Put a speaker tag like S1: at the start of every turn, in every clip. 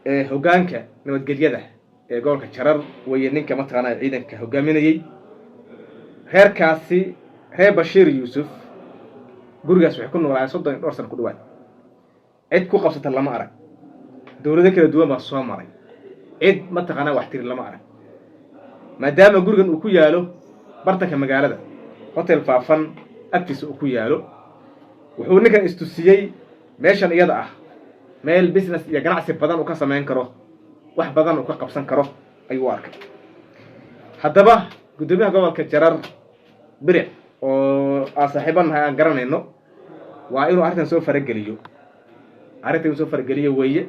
S1: hoggaanka nabadgelyada ee gobolka Jarar way ninka mataqaanaa ciidanka hogaaminayay heerkaasi reer Bashiir Yuusuf gurigaas waxay ku noolaayeen 32 sano ku dhawaad cid ku qabsata lama arag dawladda kala duwan baa soo maray cid mataqaanaa wax tiri lama arag maadaama gurigan uu ku yaalo bartanka magaalada hotel faafan agtiisa uu ku yaalo wuxuu ninkan istusiyay meeshan iyada ah meel business iyo ganacsi badan uu ka sameyn karo wax badan uu ka qabsan karo ayuu arkay haddaba gudoomiyaha gobolka Jarar biric oo saaxiibanahay aan garanayno waa inuu arrintan soo farageliyo weeye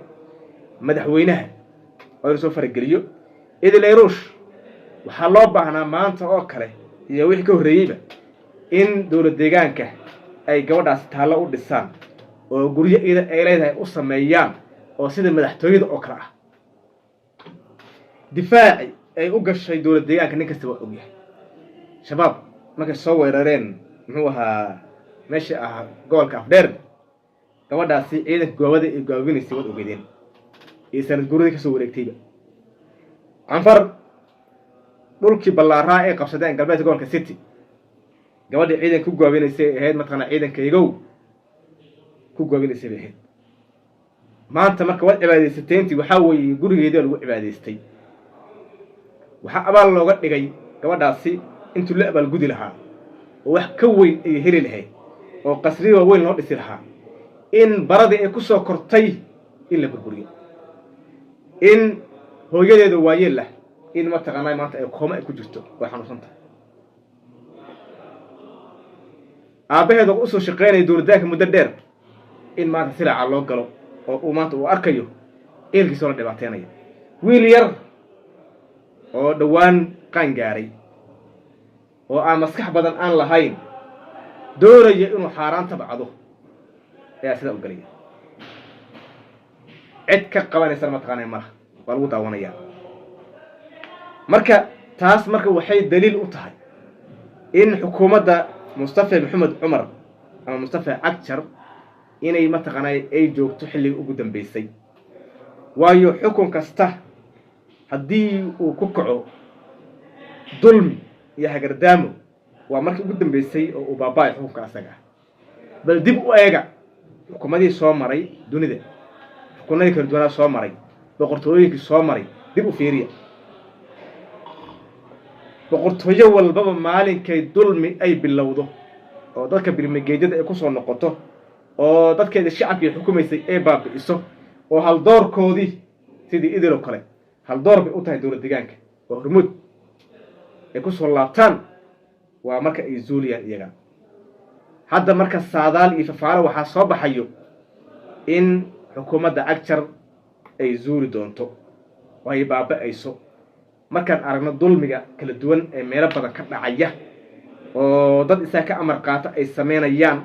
S1: madaxweynaha oo soo farageliyo idileyruush waxaa loo baahnaa maanta oo kale iyo wixii ka horreeyayba in dawlad deegaanka ay gabadhaas taalo u dhisaan oo guryo ida ay leedahay u sameeyaan oo sida madaxtooyada oo kale ah difaaci ay u gashay dawlad deegaanka nin kasta waa ogyahay shabaab markay soo weerareen muxuu ahaa meesha ah gobolka Afdheer gabadhaasi ciidanka goobada ay gaabinaysay wad ogeedeen ee sanad guuradii ka soo wareegtayba anfar dhulkii ballaaraa ee qabsadeen galbeedka gobolka City gabadha ciidanka ku gaabinaysay ahayd mataqaanaa ciidankaygow ku gaabinaysay ahayd maanta marka wad cibaadaysateyntii waxaa weeye gurigeeda lagu cibaadaystay waxa abaal looga dhigay gabadhaasi intuu la abaal gudi lahaa oo wax ka weyn ay heli lahayd oo qasri weyn loo dhisi lahaa in baradii ay ku soo kortay in la burburiyo in hooyadeeda waayeel lah in mataqaanaa maanta ay kooma ay ku jirto way xanuunsan tahay aabaheeda u soo shaqeynay dawladdaanka muddo dheer in maanta silaaca loo galo oo uu maanta uu arkayo eelkiisa la dhibaateynaya wiil yar oo dhawaan qaan gaaray oo aan maskax badan aan lahayn doonaya inuu xaaraan tabcado ayaa sida u galaya cid ka qabanaysa mataqaanaa malaha waa lagu daawanayaa marka taas marka waxay daliil u tahay in xukuumadda Mustafa Maxamed Umar ama Mustafa Cagjar inay mataqaanaa ay joogto xilli ugu dambeysay waayo xukun kasta haddii uu ku kaco dulmi iyo hagardaamo waa markii ugu dambeysay oo uu baaba'ay xukunka asaga bal dib u eega xukuumadii soo maray dunida xukuumadii kala duwanaa soo maray boqortooyinkii soo maray dib u fiiriya boqortooyo walbaba maalinkay dulmi ay bilowdo oo dadka birmigeedyada ay ku soo noqoto oo dadkeeda shacabkii xukumaysay ay baabi'iso oo hal doorkoodii sidii idil oo kale hal door bay u tahay dawlad deegaanka oo hormuud ay ku soo laabtaan waa marka ay zuuliyaan iyaga hadda marka saadaal iyo fafaalo waxaa soo baxayo in xukuumadda Cagjar ay zuuli doonto oo ay baaba'ayso markaan aragno dulmiga kala duwan ee meelo badan ka dhacaya oo dad isaga ka amar qaata ay sameynayaan